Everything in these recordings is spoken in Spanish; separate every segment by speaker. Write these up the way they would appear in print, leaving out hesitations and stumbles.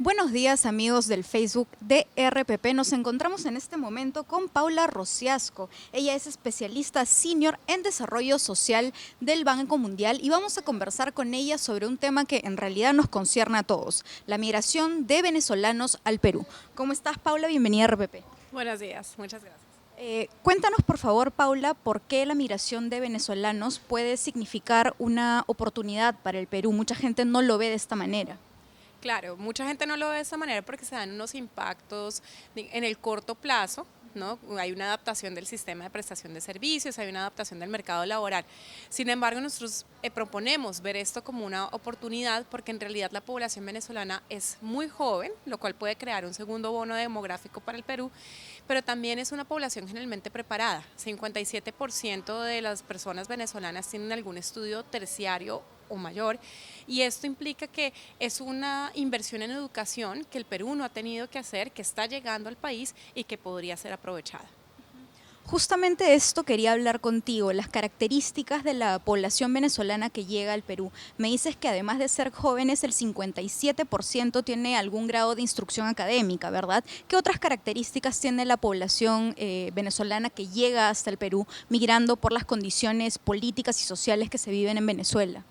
Speaker 1: Buenos días amigos del Facebook de RPP. Nos encontramos en este momento con Paula Rosiasco. Ella es especialista senior en desarrollo social del Banco Mundial y vamos a conversar con ella sobre un tema que en realidad nos concierne a todos, la migración de venezolanos al Perú. ¿Cómo estás, Paula? Bienvenida a RPP.
Speaker 2: Buenos días, muchas gracias.
Speaker 1: Cuéntanos por favor, Paula, por qué la migración de venezolanos puede significar una oportunidad para el Perú. Mucha gente no lo ve de esta manera.
Speaker 2: Claro, mucha gente no lo ve de esa manera porque se dan unos impactos en el corto plazo, ¿no? Hay una adaptación del sistema de prestación de servicios, hay una adaptación del mercado laboral. Sin embargo, nosotros proponemos ver esto como una oportunidad porque en realidad la población venezolana es muy joven, lo cual puede crear un segundo bono demográfico para el Perú, pero también es una población generalmente preparada. 57% de las personas venezolanas tienen algún estudio terciario o mayor, y esto implica que es una inversión en educación que el Perú no ha tenido que hacer, que está llegando al país y que podría ser aprovechada.
Speaker 1: Justamente de esto quería hablar contigo, las características de la población venezolana que llega al Perú. Me dices que además de ser jóvenes, el 57% tiene algún grado de instrucción académica, ¿verdad? ¿Qué otras características tiene la población venezolana que llega hasta el Perú, migrando por las condiciones políticas y sociales que se viven en Venezuela?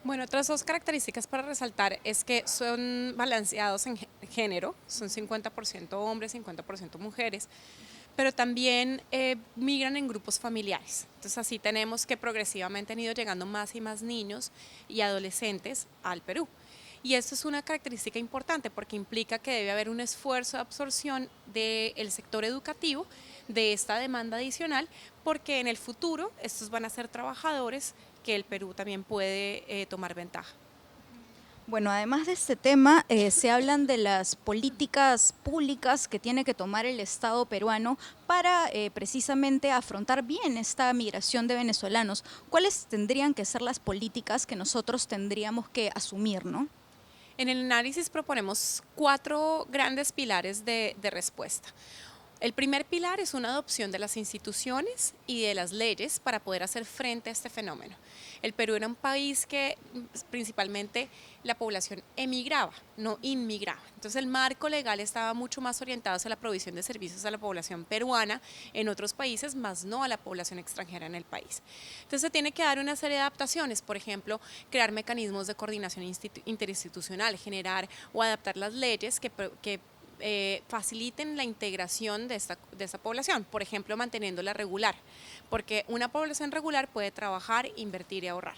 Speaker 2: Bueno, otras dos características para resaltar es que son balanceados en género, son 50% hombres, 50% mujeres, pero también migran en grupos familiares. Entonces así tenemos que progresivamente han ido llegando más y más niños y adolescentes al Perú. Y esto es una característica importante porque implica que debe haber un esfuerzo de absorción del sector educativo de esta demanda adicional, porque en el futuro estos van a ser trabajadores que el Perú también puede tomar ventaja.
Speaker 1: Bueno, además de este tema, se hablan de las políticas públicas que tiene que tomar el Estado peruano para precisamente afrontar bien esta migración de venezolanos. ¿Cuáles tendrían que ser las políticas que nosotros tendríamos que asumir, no?
Speaker 2: En el análisis proponemos cuatro grandes pilares de respuesta. El primer pilar es una adopción de las instituciones y de las leyes para poder hacer frente a este fenómeno. El Perú era un país que principalmente la población emigraba, no inmigraba. Entonces el marco legal estaba mucho más orientado hacia la provisión de servicios a la población peruana en otros países, más no a la población extranjera en el país. Entonces se tiene que dar una serie de adaptaciones, por ejemplo, crear mecanismos de coordinación interinstitucional, generar o adaptar las leyes que faciliten la integración de esta población, por ejemplo, manteniéndola regular, porque una población regular puede trabajar, invertir y ahorrar.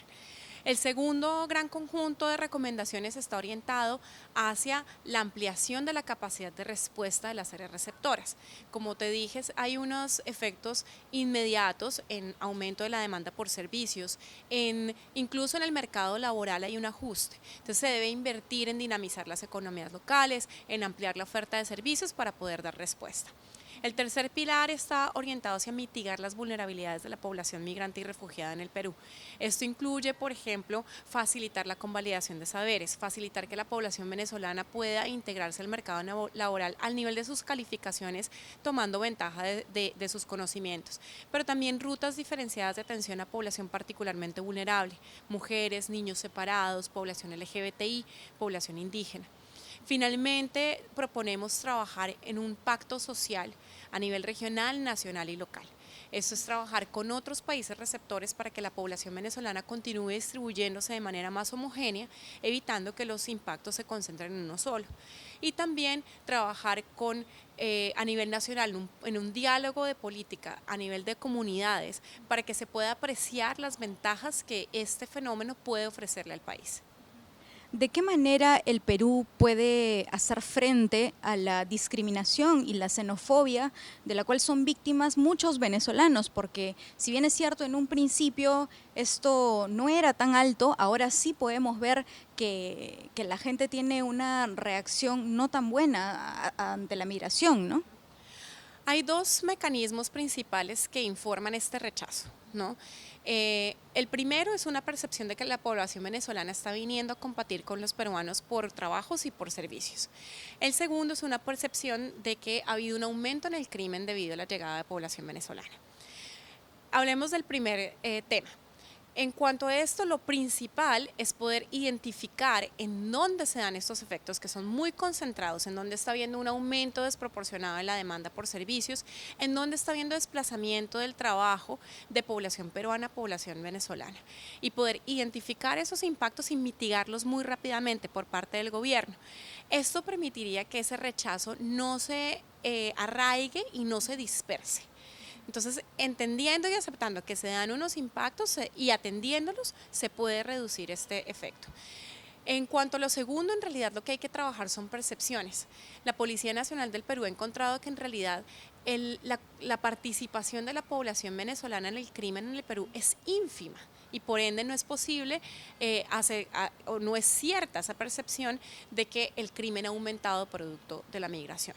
Speaker 2: El segundo gran conjunto de recomendaciones está orientado hacia la ampliación de la capacidad de respuesta de las áreas receptoras. Como te dije, hay unos efectos inmediatos en aumento de la demanda por servicios, incluso en el mercado laboral hay un ajuste. Entonces se debe invertir en dinamizar las economías locales, en ampliar la oferta de servicios para poder dar respuesta. El tercer pilar está orientado hacia mitigar las vulnerabilidades de la población migrante y refugiada en el Perú. Esto incluye, por ejemplo, facilitar la convalidación de saberes, facilitar que la población venezolana pueda integrarse al mercado laboral al nivel de sus calificaciones, tomando ventaja de sus conocimientos, pero también rutas diferenciadas de atención a población particularmente vulnerable, mujeres, niños separados, población LGBTI, población indígena. Finalmente, proponemos trabajar en un pacto social a nivel regional, nacional y local. Esto es trabajar con otros países receptores para que la población venezolana continúe distribuyéndose de manera más homogénea, evitando que los impactos se concentren en uno solo. Y también trabajar a nivel nacional en un diálogo de política a nivel de comunidades para que se pueda apreciar las ventajas que este fenómeno puede ofrecerle al país.
Speaker 1: ¿De qué manera el Perú puede hacer frente a la discriminación y la xenofobia de la cual son víctimas muchos venezolanos? Porque si bien es cierto, en un principio esto no era tan alto, ahora sí podemos ver que la gente tiene una reacción no tan buena ante la migración, ¿no?
Speaker 2: Hay dos mecanismos principales que informan este rechazo, ¿no? El primero es una percepción de que la población venezolana está viniendo a competir con los peruanos por trabajos y por servicios. El segundo es una percepción de que ha habido un aumento en el crimen debido a la llegada de población venezolana. Hablemos del primer tema. En cuanto a esto, lo principal es poder identificar en dónde se dan estos efectos, que son muy concentrados, en dónde está habiendo un aumento desproporcionado en la demanda por servicios, en dónde está habiendo desplazamiento del trabajo de población peruana a población venezolana, y poder identificar esos impactos y mitigarlos muy rápidamente por parte del gobierno. Esto permitiría que ese rechazo no se arraigue y no se disperse. Entonces, entendiendo y aceptando que se dan unos impactos y atendiéndolos, se puede reducir este efecto. En cuanto a lo segundo, en realidad lo que hay que trabajar son percepciones. La Policía Nacional del Perú ha encontrado que en realidad la participación de la población venezolana en el crimen en el Perú es ínfima y por ende no es posible o no es cierta esa percepción de que el crimen ha aumentado producto de la migración.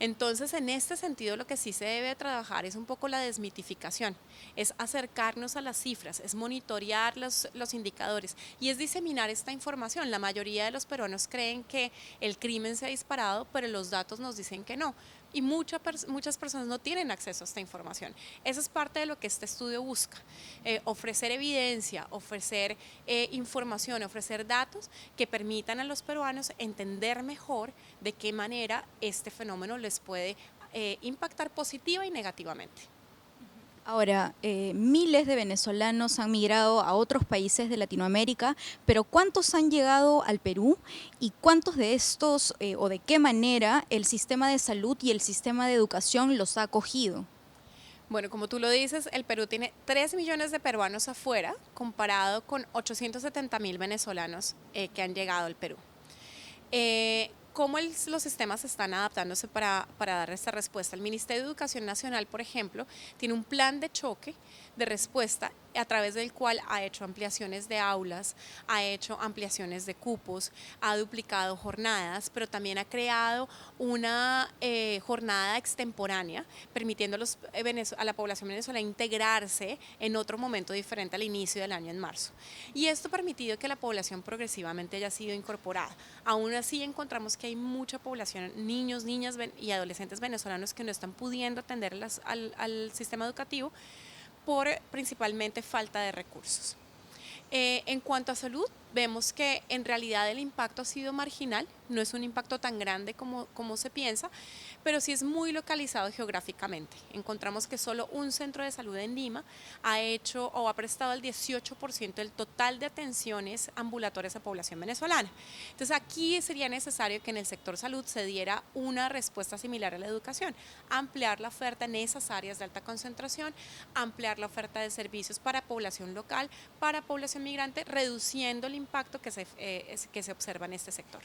Speaker 2: Entonces, en este sentido, lo que sí se debe trabajar es un poco la desmitificación, es acercarnos a las cifras, es monitorear los indicadores y es diseminar esta información. La mayoría de los peruanos creen que el crimen se ha disparado, pero los datos nos dicen que no. Y muchas personas no tienen acceso a esta información. Eso es parte de lo que este estudio busca, ofrecer evidencia, ofrecer información, ofrecer datos que permitan a los peruanos entender mejor de qué manera este fenómeno les puede impactar positiva y negativamente.
Speaker 1: Ahora, miles de venezolanos han migrado a otros países de Latinoamérica, pero ¿cuántos han llegado al Perú y cuántos de estos o de qué manera el sistema de salud y el sistema de educación los ha acogido?
Speaker 2: Bueno, como tú lo dices, el Perú tiene 3 millones de peruanos afuera, comparado con 870.000 venezolanos que han llegado al Perú. ¿Cómo los sistemas están adaptándose para dar esta respuesta? El Ministerio de Educación Nacional, por ejemplo, tiene un plan de choque de respuesta a través del cual ha hecho ampliaciones de aulas, ha hecho ampliaciones de cupos, ha duplicado jornadas, pero también ha creado una jornada extemporánea, permitiendo a la población venezolana integrarse en otro momento diferente al inicio del año en marzo. Y esto ha permitido que la población progresivamente haya sido incorporada. Aún así encontramos que hay mucha población, niños, niñas y adolescentes venezolanos que no están pudiendo atender al sistema educativo por principalmente falta de recursos. En cuanto a salud, vemos que en realidad el impacto ha sido marginal, no es un impacto tan grande como se piensa, pero sí es muy localizado geográficamente. Encontramos que solo un centro de salud en Lima ha hecho o ha prestado el 18% del total de atenciones ambulatorias a población venezolana. Entonces aquí sería necesario que en el sector salud se diera una respuesta similar a la educación, ampliar la oferta en esas áreas de alta concentración, ampliar la oferta de servicios para población local, para población migrante, reduciendo el impacto que se observa en este sector.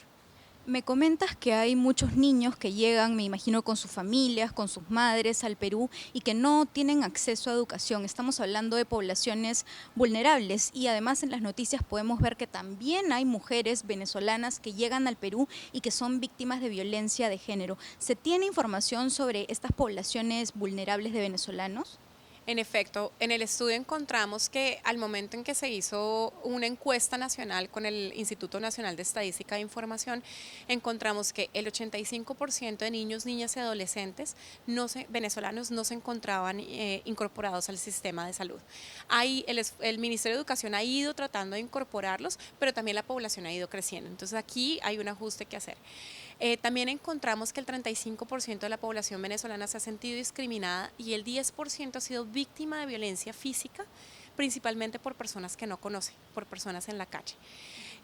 Speaker 1: Me comentas que hay muchos niños que llegan, me imagino, con sus familias, con sus madres al Perú y que no tienen acceso a educación. Estamos hablando de poblaciones vulnerables y además en las noticias podemos ver que también hay mujeres venezolanas que llegan al Perú y que son víctimas de violencia de género. ¿Se tiene información sobre estas poblaciones vulnerables de venezolanos?
Speaker 2: En efecto, en el estudio encontramos que al momento en que se hizo una encuesta nacional con el Instituto Nacional de Estadística e Información, encontramos que el 85% de niños, niñas y adolescentes venezolanos no se encontraban incorporados al sistema de salud. Ahí el Ministerio de Educación ha ido tratando de incorporarlos, pero también la población ha ido creciendo. Entonces aquí hay un ajuste que hacer. También encontramos que el 35% de la población venezolana se ha sentido discriminada y el 10% ha sido víctima de violencia física, principalmente por personas que no conocen, por personas en la calle.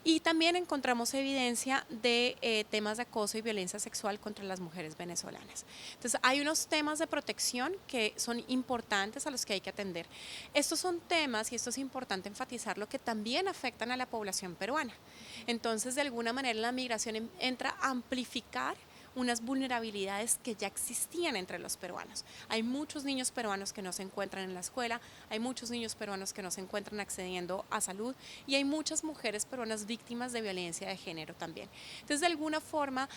Speaker 2: Y también encontramos evidencia de temas de acoso y violencia sexual contra las mujeres venezolanas. Entonces, hay unos temas de protección que son importantes a los que hay que atender. Estos son temas, y esto es importante enfatizarlo, que también afectan a la población peruana. Entonces, de alguna manera, la migración entra a amplificar unas vulnerabilidades que ya existían entre los peruanos. Hay muchos niños peruanos que no se encuentran en la escuela, hay muchos niños peruanos que no se encuentran accediendo a salud y hay muchas mujeres peruanas víctimas de violencia de género también. Entonces, de alguna forma,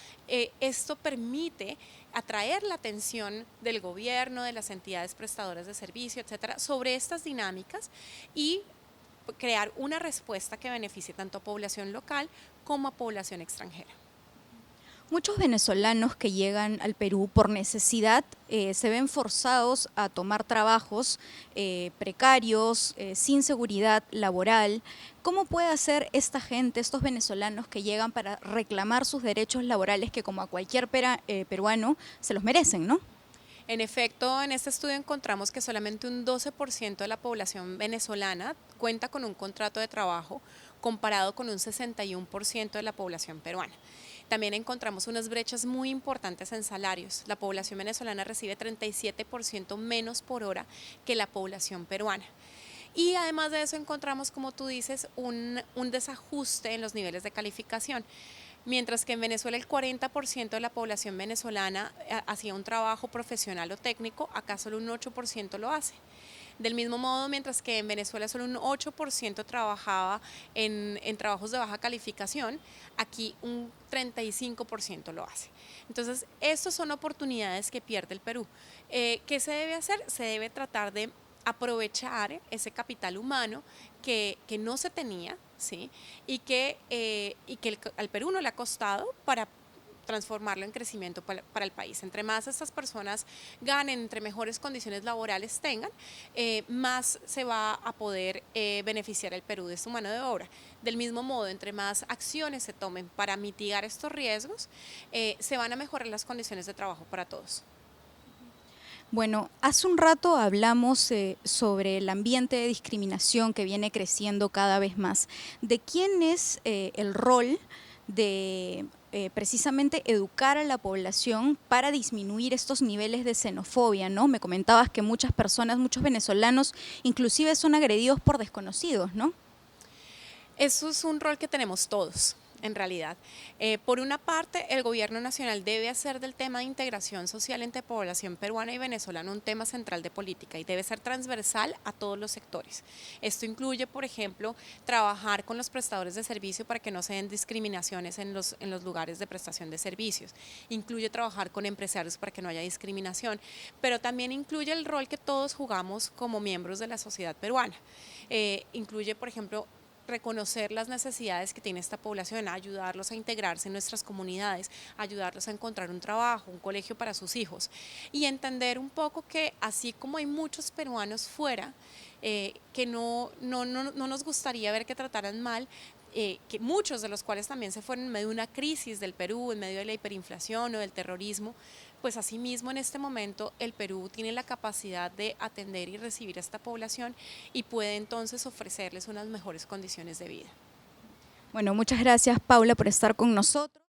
Speaker 2: esto permite atraer la atención del gobierno, de las entidades prestadoras de servicio, etcétera, sobre estas dinámicas y crear una respuesta que beneficie tanto a población local como a población extranjera.
Speaker 1: Muchos venezolanos que llegan al Perú por necesidad se ven forzados a tomar trabajos precarios, sin seguridad laboral. ¿Cómo puede hacer esta gente, estos venezolanos que llegan para reclamar sus derechos laborales que como a cualquier peruano se los merecen, ¿no?
Speaker 2: En efecto, en este estudio encontramos que solamente un 12% de la población venezolana cuenta con un contrato de trabajo comparado con un 61% de la población peruana. También encontramos unas brechas muy importantes en salarios. La población venezolana recibe 37% menos por hora que la población peruana. Y además de eso encontramos, como tú dices, un desajuste en los niveles de calificación. Mientras que en Venezuela el 40% de la población venezolana hacía un trabajo profesional o técnico, acá solo un 8% lo hace. Del mismo modo, mientras que en Venezuela solo un 8% trabajaba en trabajos de baja calificación, aquí un 35% lo hace. Entonces, estas son oportunidades que pierde el Perú. ¿Qué se debe hacer? Se debe tratar de aprovechar ese capital humano que no se tenía, ¿sí? y que al Perú no le ha costado para transformarlo en crecimiento para el país. Entre más estas personas ganen, entre mejores condiciones laborales tengan, más se va a poder beneficiar el Perú de su mano de obra. Del mismo modo, entre más acciones se tomen para mitigar estos riesgos, se van a mejorar las condiciones de trabajo para todos.
Speaker 1: Bueno, hace un rato hablamos sobre el ambiente de discriminación que viene creciendo cada vez más. ¿De quién es el rol de precisamente educar a la población para disminuir estos niveles de xenofobia, ¿no? Me comentabas que muchas personas, muchos venezolanos, inclusive son agredidos por desconocidos, ¿no?
Speaker 2: Eso es un rol que tenemos todos, en realidad. Por una parte, el gobierno nacional debe hacer del tema de integración social entre población peruana y venezolana un tema central de política y debe ser transversal a todos los sectores. Esto incluye, por ejemplo, trabajar con los prestadores de servicio para que no se den discriminaciones en los lugares de prestación de servicios. Incluye trabajar con empresarios para que no haya discriminación, pero también incluye el rol que todos jugamos como miembros de la sociedad peruana. Incluye, por ejemplo, reconocer las necesidades que tiene esta población, ayudarlos a integrarse en nuestras comunidades, ayudarlos a encontrar un trabajo, un colegio para sus hijos y entender un poco que así como hay muchos peruanos fuera que no nos gustaría ver que trataran mal, que muchos de los cuales también se fueron en medio de una crisis del Perú, en medio de la hiperinflación o del terrorismo, pues asimismo en este momento el Perú tiene la capacidad de atender y recibir a esta población y puede entonces ofrecerles unas mejores condiciones de vida.
Speaker 1: Bueno, muchas gracias, Paula, por estar con nosotros.